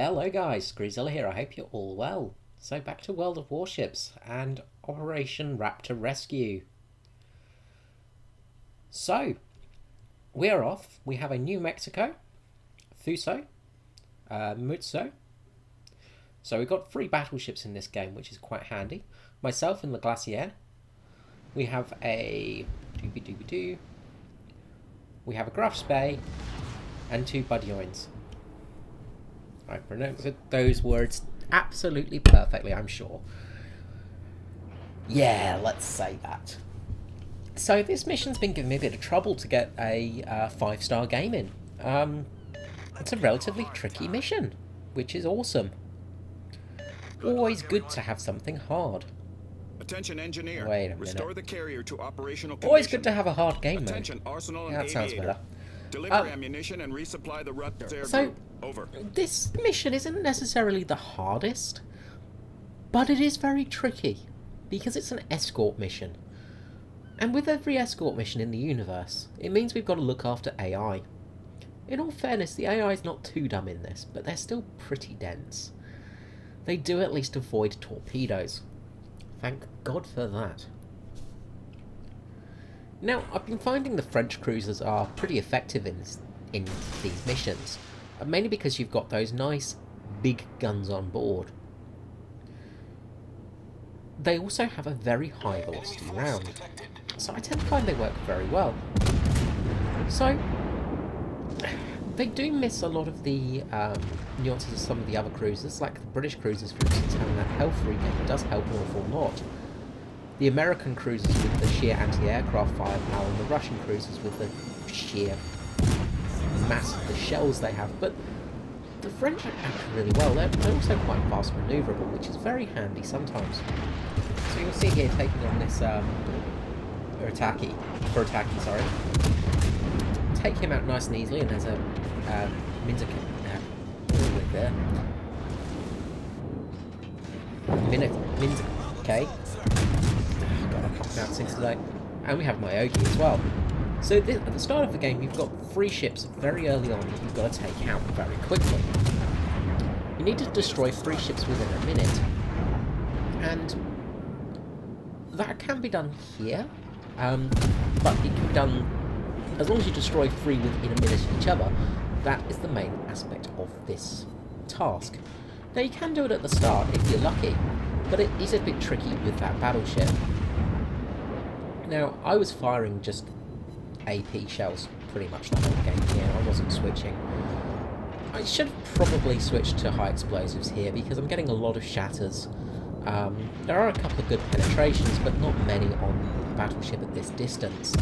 Hello guys, Greezilla here, I hope you're all well. So back to World of Warships and Operation Raptor Rescue. So, we're off. We have a New Mexico, Thuso, Mutso. So we've got 3 battleships in this game, which is quite handy. Myself in the Glacier. We have a We have a Graf Spey and 2 Budyoins. I pronounced those words absolutely perfectly, I'm sure. Yeah, let's say that. So this mission's been giving me a bit of trouble to get a 5-star game in. It's a relatively tricky mission, which is awesome. Always good to have something hard. Attention engineer. Wait a minute. Restore the carrier to operational condition. Always good to have a hard game mode. Attention arsenal and Yeah, that sounds aviator. better. Deliver ammunition and resupply the raptor. So, over. This mission isn't necessarily the hardest, but it is very tricky, because it's an escort mission. And with every escort mission in the universe, it means we've got to look after AI. In all fairness, the AI is not too dumb in this, but they're still pretty dense. They do at least avoid torpedoes. Thank God for that. Now, I've been finding the French cruisers are pretty effective in these missions, mainly because you've got those nice big guns on board. They also have a very high velocity round, so I tend to find they work very well. So, they do miss a lot of the nuances of some of the other cruisers, like the British cruisers, for instance, having that health regain does help an awful lot. The American cruisers with the sheer anti-aircraft firepower, and the Russian cruisers with the sheer mass of the shells they have, but the French act really well. They're also quite fast manoeuvrable, which is very handy sometimes. So you'll see here taking on this Urtaki, sorry. Take him out nice and easily, and there's a Minzik with there. Okay. God, I can't pronounce things today. And we have Myogi as well. So at the start of the game, you've got 3 ships very early on that you've got to take out very quickly. You need to destroy 3 ships within a minute. And that can be done here, but it can be done as long as you destroy 3 within a minute of each other. That is the main aspect of this task. Now you can do it at the start if you're lucky, but it is a bit tricky with that battleship. Now, I was firing just AP shells pretty much the whole game here. I wasn't switching. I should have probably switched to high explosives here because I'm getting a lot of shatters. There are a couple of good penetrations, but not many on the battleship at this distance.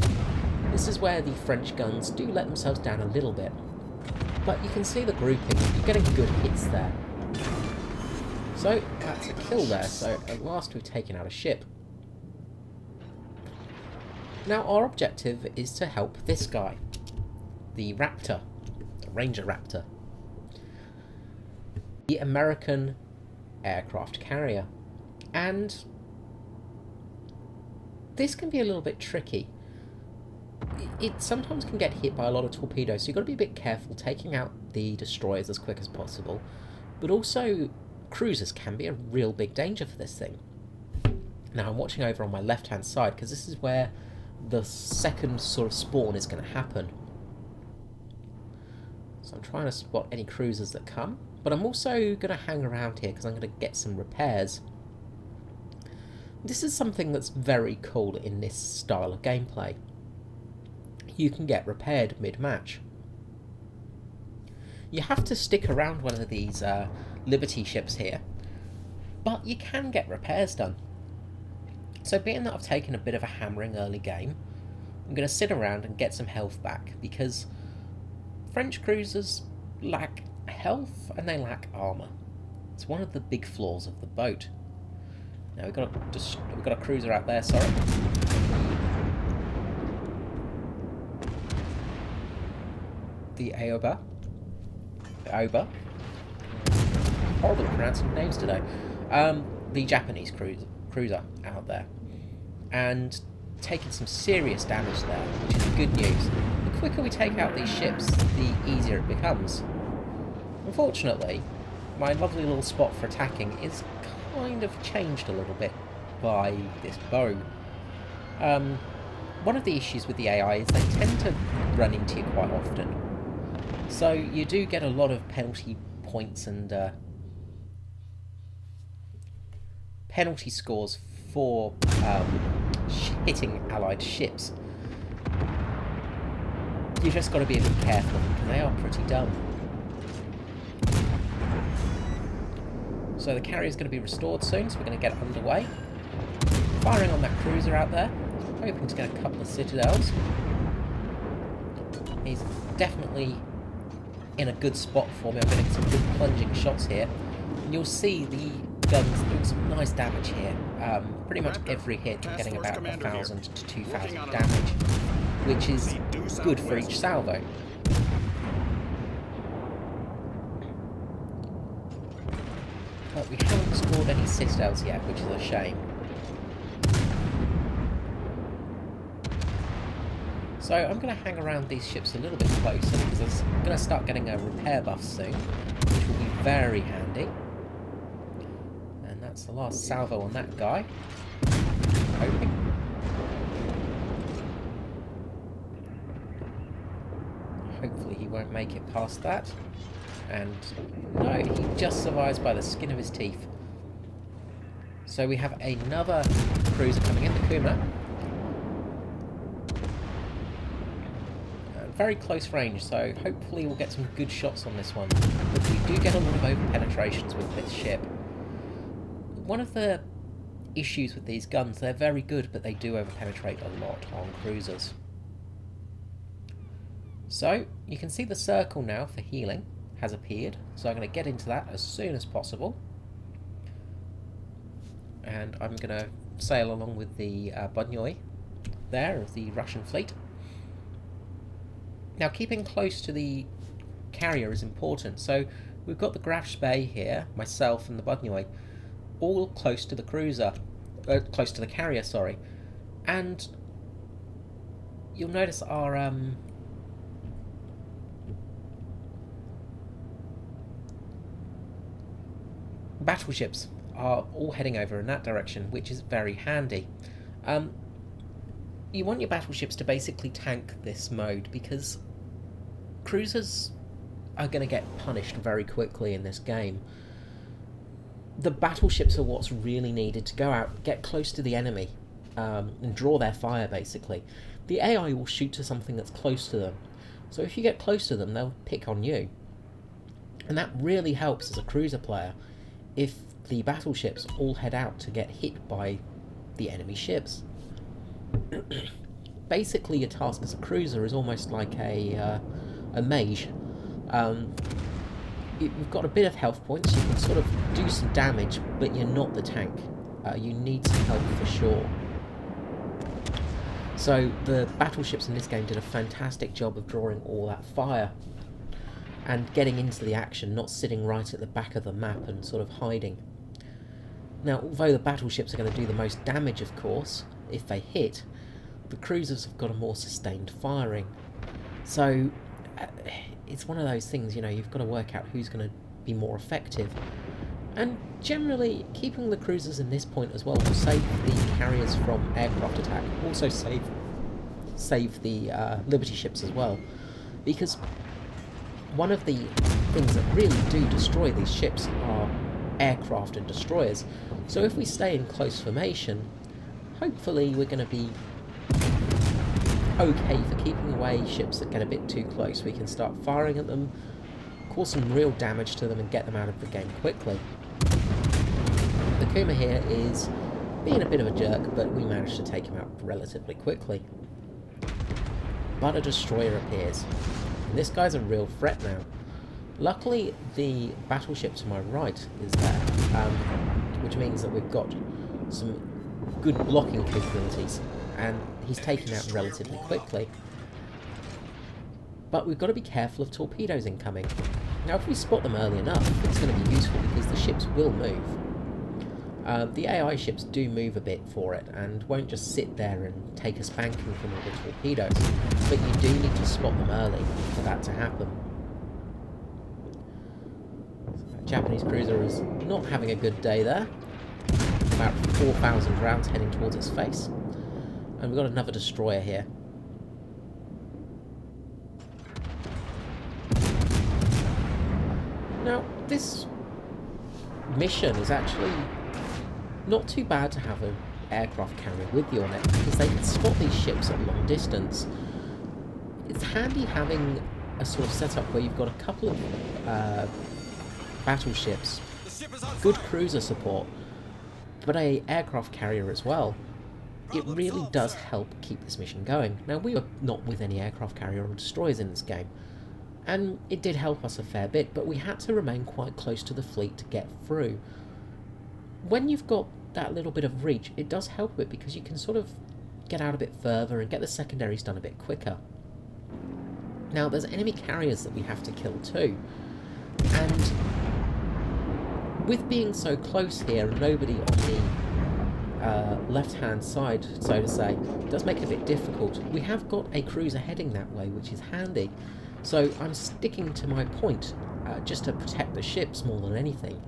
This is where the French guns do let themselves down a little bit. But you can see the grouping, you're getting good hits there. So, that's a kill there, so at last we've taken out a ship. Now our objective is to help this guy, the Raptor, the Ranger Raptor, the American aircraft carrier. And this can be a little bit tricky. It sometimes can get hit by a lot of torpedoes, so you've got to be a bit careful taking out the destroyers as quick as possible. But also, cruisers can be a real big danger for this thing. Now I'm watching over on my left-hand side, because this is where the second sort of spawn is going to happen. So I'm trying to spot any cruisers that come, but I'm also going to hang around here because I'm going to get some repairs. This is something that's very cool in this style of gameplay. You can get repaired mid-match. You have to stick around one of these Liberty ships here, but you can get repairs done. So being that I've taken a bit of a hammering early game, I'm going to sit around and get some health back, because French cruisers lack health and they lack armour. It's one of the big flaws of the boat. Now we've got a cruiser out there, sorry. The Aoba. Horrible at pronouncing names today. The Japanese cruiser out there. And taking some serious damage there, which is good news. The quicker we take out these ships, the easier it becomes. Unfortunately, my lovely little spot for attacking is kind of changed a little bit by this bow. One of the issues with the AI is they tend to run into you quite often. So you do get a lot of penalty points and penalty scores for hitting allied ships. You just got to be a bit careful because they are pretty dumb. So the carrier is going to be restored soon, so we're going to get underway. Firing on that cruiser out there, hoping to get a couple of citadels. He's definitely in a good spot for me. I'm getting some good plunging shots here. And you'll see the guns doing some nice damage here. Pretty much every hit getting about 1,000 to 2,000 damage, which is good for each salvo. But we haven't scored any citadels yet, which is a shame. So I'm going to hang around these ships a little bit closer because I'm going to start getting a repair buff soon, which will be very handy. And that's the last salvo on that guy. Hoping. Hopefully he won't make it past that. And no, he just survives by the skin of his teeth. So we have another cruiser coming in, the Kuma. Very close range, so hopefully we'll get some good shots on this one. But we do get a lot of over penetrations with this ship. One of the issues with these guns, they're very good, but they do over penetrate a lot on cruisers. So you can see the circle now for healing has appeared, so I'm going to get into that as soon as possible. And I'm going to sail along with the Budnoi there of the Russian fleet. Now, keeping close to the carrier is important. So we've got the Graf Spee here, myself and the Budnoi, all close to the cruiser, close to the carrier, sorry. And you'll notice our battleships are all heading over in that direction, which is very handy. You want your battleships to basically tank this mode because cruisers are going to get punished very quickly in this game. The battleships are what's really needed to go out, get close to the enemy, and draw their fire basically. The AI will shoot to something that's close to them. So if you get close to them, they'll pick on you. And that really helps as a cruiser player if the battleships all head out to get hit by the enemy ships. Basically, your task as a cruiser is almost like a mage. You've got a bit of health points, you can sort of do some damage, but you're not the tank. You need some help for sure. So the battleships in this game did a fantastic job of drawing all that fire and getting into the action, not sitting right at the back of the map and sort of hiding. Now, although the battleships are going to do the most damage, of course, if they hit, the cruisers have got a more sustained firing. So it's one of those things, you know, you've got to work out who's going to be more effective. And generally, keeping the cruisers in this point as well will save the carriers from aircraft attack. Also save the Liberty ships as well. Because one of the things that really do destroy these ships are aircraft and destroyers. So if we stay in close formation, hopefully we're going to be okay for keeping away ships that get a bit too close. We can start firing at them, cause some real damage to them and get them out of the game quickly. The Kuma here is being a bit of a jerk, but we managed to take him out relatively quickly. But a destroyer appears, and this guy's a real threat now. Luckily, the battleship to my right is there, which means that we've got some good blocking capabilities, and he's taken out relatively quickly. But we've got to be careful of torpedoes incoming. Now, if we spot them early enough, it's going to be useful because the ships will move. The AI ships do move a bit for it, and won't just sit there and take a spanking from all the torpedoes, but you do need to spot them early for that to happen. So Japanese cruiser is not having a good day there. About 4,000 rounds heading towards its face. And we've got another destroyer here. Now, this mission is actually not too bad to have an aircraft carrier with you on it, because they can spot these ships at a long distance. It's handy having a sort of setup where you've got a couple of battleships, good cruiser support, but a aircraft carrier as well. It really does help keep this mission going. Now, we were not with any aircraft carrier or destroyers in this game, and it did help us a fair bit, but we had to remain quite close to the fleet to get through. When you've got that little bit of reach, it does help a bit, because you can sort of get out a bit further and get the secondaries done a bit quicker. Now, there's enemy carriers that we have to kill too, and with being so close here and nobody on the left-hand side, so to say, it does make it a bit difficult. We have got a cruiser heading that way, which is handy, so I'm sticking to my point, just to protect the ships more than anything.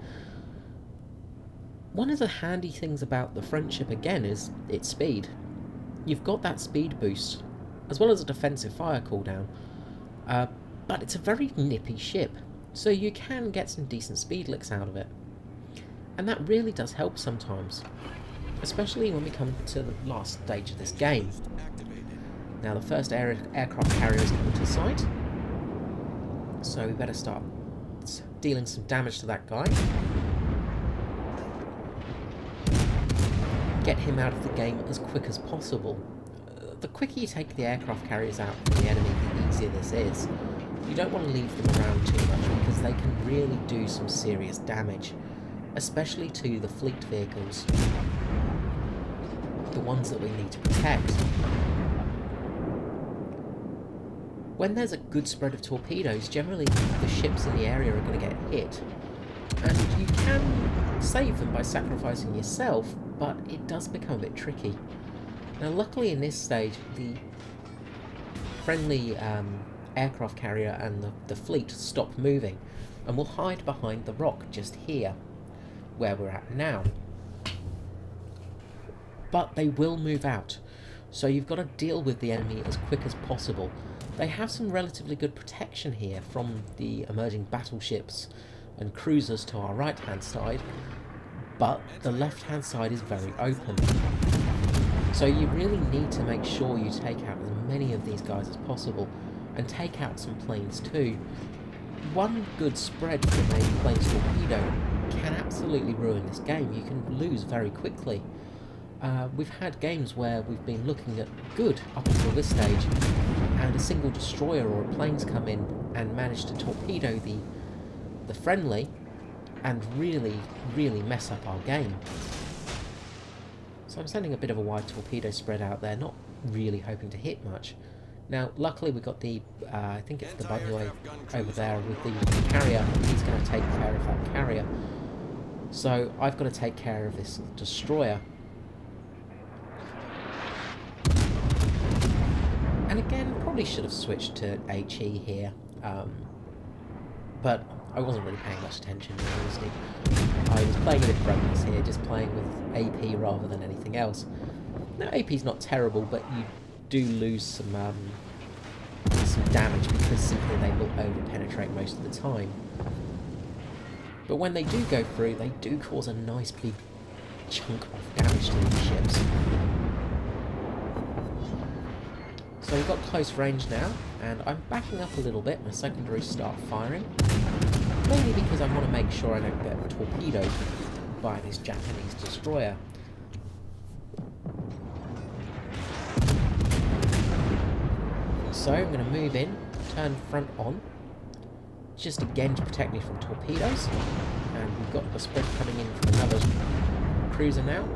One of the handy things about the Friendship, again, is its speed. You've got that speed boost, as well as a defensive fire cooldown, but it's a very nippy ship, so you can get some decent speed licks out of it. And that really does help sometimes, especially when we come to the last stage of this game. Now, the first aircraft carrier is coming to sight, so we better start dealing some damage to that guy. Get him out of the game as quick as possible. The quicker you take the aircraft carriers out from the enemy, the easier this is. You don't want to leave them around too much, because they can really do some serious damage, especially to the fleet vehicles, the ones that we need to protect. When there's a good spread of torpedoes, generally the ships in the area are going to get hit, and you can save them by sacrificing yourself, but it does become a bit tricky. Now, luckily in this stage, the friendly aircraft carrier and the fleet stop moving, and will hide behind the rock just here, where we're at now. But they will move out, so you've got to deal with the enemy as quick as possible. They have some relatively good protection here from the emerging battleships and cruisers to our right-hand side, but the left-hand side is very open. So you really need to make sure you take out as many of these guys as possible, and take out some planes too. One good spread from a plane's torpedo can absolutely ruin this game. You can lose very quickly. We've had games where we've been looking at good up until this stage, and a single destroyer or a plane's come in and managed to torpedo the friendly, and really mess up our game. So I'm sending a bit of a wide torpedo spread out there, not really hoping to hit much. Now, luckily we got the, I think it's the Bunyoy over there with the carrier. He's going to take care of that carrier. So I've got to take care of this destroyer. And again, probably should have switched to HE here, but I wasn't really paying much attention, honestly. I was playing a bit reckless here, just playing with AP rather than anything else. Now, AP's not terrible, but you do lose some damage, because simply they will over-penetrate most of the time. But when they do go through, they do cause a nice big chunk of damage to these ships. So we've got close range now, and I'm backing up a little bit. My secondaries start firing, mainly because I want to make sure I don't get torpedoed by this Japanese destroyer. So I'm going to move in, turn front on, just again to protect me from torpedoes. And we've got a spread coming in from another cruiser now,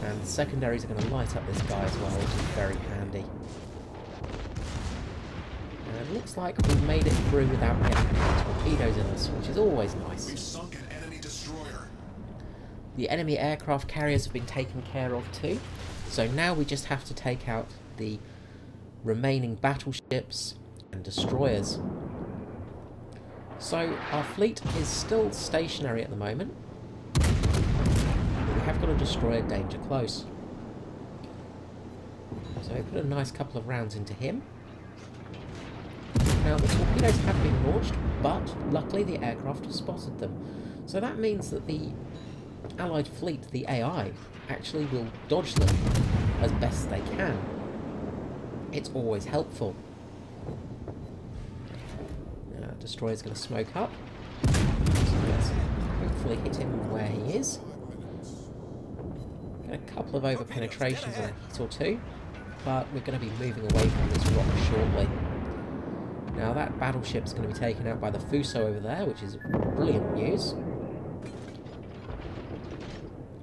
and the secondaries are going to light up this guy as well, which is very handy. And it looks like we've made it through without getting any torpedoes in us, which is always nice. We've sunk an enemy destroyer. The enemy aircraft carriers have been taken care of too, so now we just have to take out the remaining battleships and destroyers. So our fleet is still stationary at the moment. But we have got a destroyer danger close. So we put a nice couple of rounds into him. Now the torpedoes have been launched, but luckily the aircraft have spotted them. So that means that the Allied fleet, the AI, actually will dodge them as best they can. It's always helpful. Destroyer's going to smoke up. So let's hopefully hit him where he is. Get a couple of over penetrations and a hit or two, but we're going to be moving away from this rock shortly. Now that battleship's going to be taken out by the Fuso over there, which is brilliant news.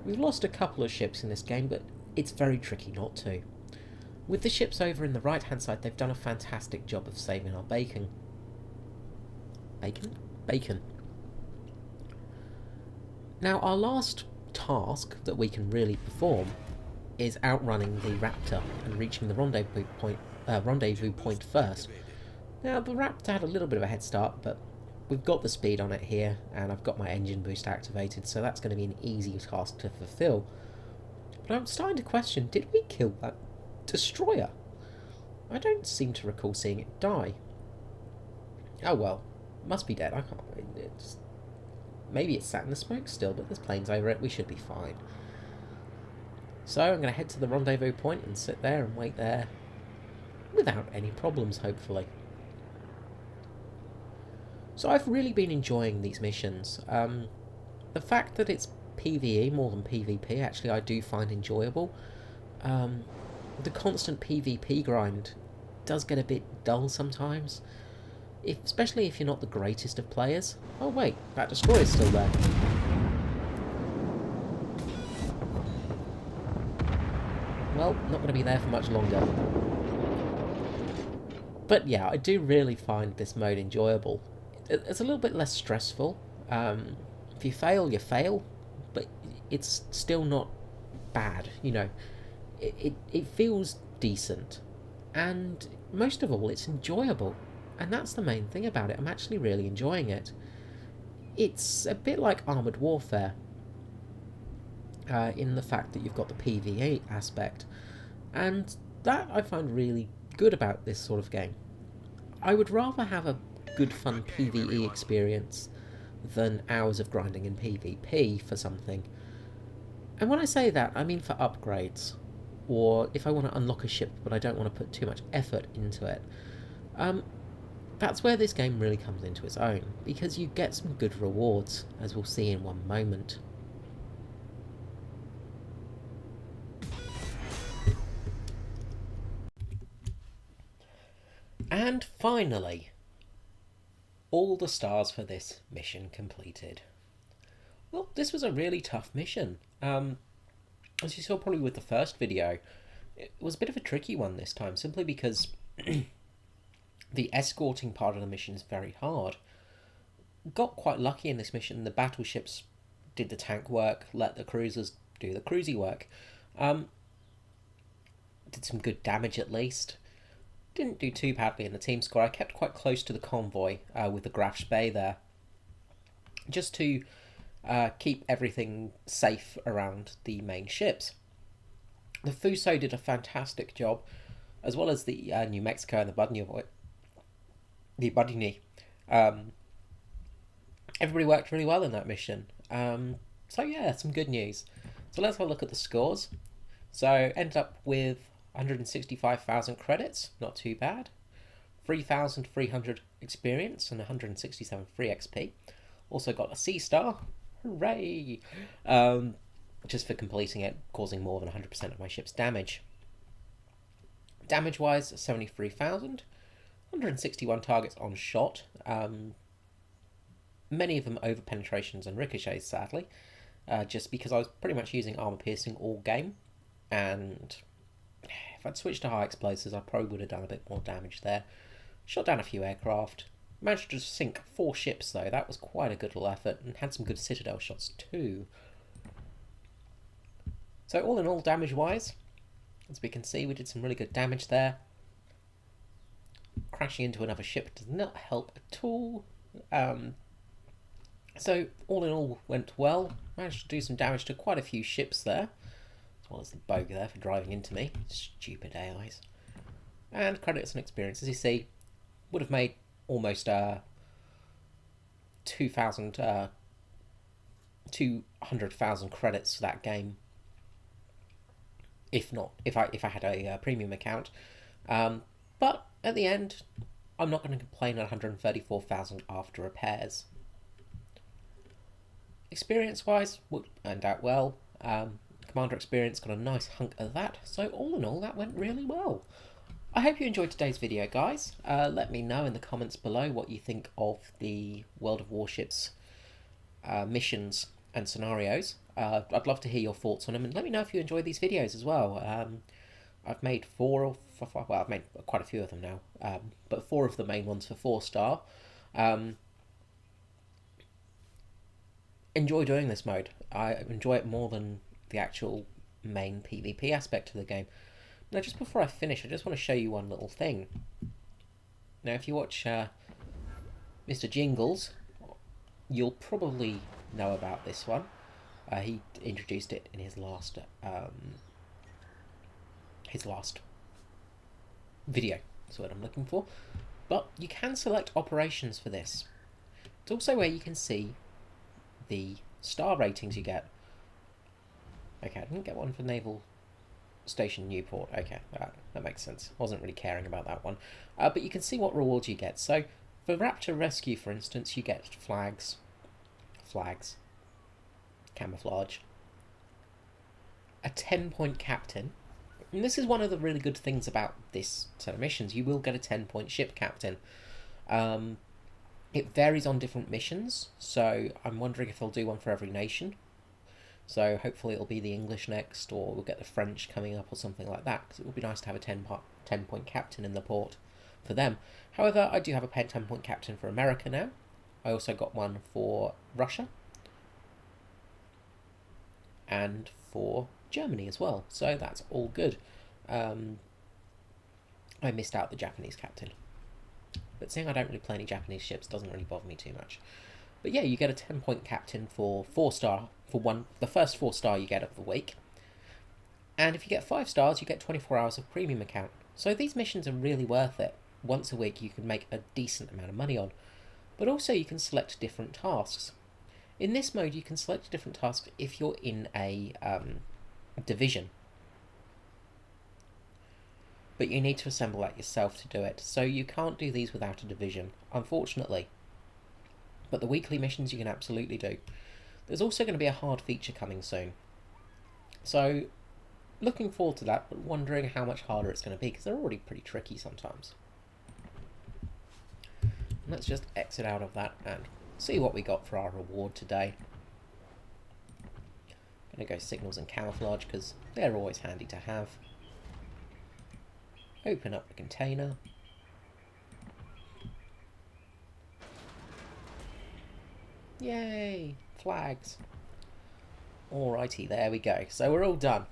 We've lost a couple of ships in this game, but it's very tricky not to. With the ships over in the right-hand side, they've done a fantastic job of saving our bacon. Bacon. Now, our last task that we can really perform is outrunning the Raptor and reaching the rendezvous point first. Now, the Raptor had a little bit of a head start, but we've got the speed on it here, and I've got my engine boost activated, so that's going to be an easy task to fulfill. But I'm starting to question, did we kill that destroyer? I don't seem to recall seeing it die. Oh well, must be dead. I can't. Maybe it's sat in the smoke still, but there's planes over it. We should be fine. So I'm going to head to the rendezvous point and sit there and wait there without any problems, hopefully. So I've really been enjoying these missions. The fact that it's PvE more than PvP, actually, I do find enjoyable. The constant PvP grind does get a bit dull sometimes, especially if you're not the greatest of players. Oh wait, that destroyer's still there. Well, not going to be there for much longer. But yeah, I do really find this mode enjoyable. It's a little bit less stressful. If you fail, you fail, but it's still not bad, you know. It feels decent, and most of all, it's enjoyable, and that's the main thing about it. I'm actually really enjoying it. It's a bit like Armoured Warfare, in the fact that you've got the PvE aspect, and that I find really good about this sort of game. I would rather have a good fun PvE experience than hours of grinding in PvP for something. And when I say that, I mean for upgrades, or if I want to unlock a ship but I don't want to put too much effort into it. That's where this game really comes into its own, because you get some good rewards, as we'll see in one moment. And finally, all the stars for this mission completed. Well, this was a really tough mission. As you saw probably with the first video, it was a bit of a tricky one this time, simply because the escorting part of the mission is very hard. Got quite lucky in this mission. The battleships did the tank work, let the cruisers do the cruisy work. Did some good damage at least. Didn't do too badly in the team score. I kept quite close to the convoy with the Graf Spee there, just to keep everything safe around the main ships. The Fuso did a fantastic job, as well as the New Mexico and the Budini. Everybody worked really well in that mission. So yeah, some good news. So let's have a look at the scores. So ended up with 165,000 credits, not too bad. 3,300 experience and 167 free XP. Also got a C star. Hooray! Just for completing it, causing more than 100% of my ship's damage. Damage-wise, 73,000. 161 targets on shot. Many of them over penetrations and ricochets, sadly. Just because I was pretty much using armor piercing all game. And if I'd switched to high explosives, I probably would have done a bit more damage there. Shot down a few aircraft. Managed to sink 4 ships though. That was quite a good little effort, and had some good citadel shots too. So all in all, damage-wise, as we can see, we did some really good damage there. Crashing into another ship does not help at all. So all in all went well. Managed to do some damage to quite a few ships there, as well as the bogue there for driving into me. Stupid AIs. And credits and experience, as you see, would have made almost 200,000 credits for that game. If I had a premium account, but at the end, I'm not going to complain at 134,000 after repairs. Experience-wise, earned out well. Commander experience got a nice hunk of that. So all in all, that went really well. I hope you enjoyed today's video, guys. Let me know in the comments below what you think of the World of Warships missions and scenarios. I'd love to hear your thoughts on them, and let me know if you enjoy these videos as well. I've made I've made quite a few of them now, but 4 of the main ones for 4-star. Enjoy doing this mode. I enjoy it more than the actual main PvP aspect of the game. Now, just before I finish, I just want to show you one little thing. Now, if you watch Mr. Jingles, you'll probably know about this one. He introduced it in his last video. That's what I'm looking for. But you can select operations for this. It's also where you can see the star ratings you get. Okay, I didn't get one for Naval Station Newport. Okay, that makes sense. Wasn't really caring about that one. But you can see what rewards you get. So for Raptor Rescue, for instance, you get flags, camouflage, a 10-point captain. And this is one of the really good things about this set of missions. You will get a 10-point ship captain. It varies on different missions, so I'm wondering if they'll do one for every nation. So hopefully it'll be the English next, or we'll get the French coming up or something like that, because it would be nice to have a 10-point captain in the port for them. However, I do have a 10-point captain for America now. I also got one for Russia and for Germany as well, so that's all good. I missed out the Japanese captain. But seeing I don't really play any Japanese ships doesn't really bother me too much. But yeah, you get a 10-point captain for 4-star, the first 4-star you get of the week. And if you get 5 stars, you get 24 hours of premium account. So these missions are really worth it. Once a week you can make a decent amount of money on. But also you can select different tasks. In this mode you can select different tasks if you're in a division. But you need to assemble that yourself to do it. So you can't do these without a division, unfortunately. But the weekly missions you can absolutely do. There's also going to be a hard feature coming soon. So, looking forward to that, but wondering how much harder it's going to be, because they're already pretty tricky sometimes. Let's just exit out of that and see what we got for our reward today. Going to go signals and camouflage, because they're always handy to have. Open up the container. Yay! Flags. Alrighty, there we go. So we're all done.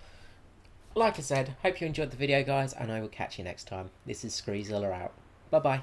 Like I said, hope you enjoyed the video, guys, and I will catch you next time. This is Screezilla out. Bye-bye.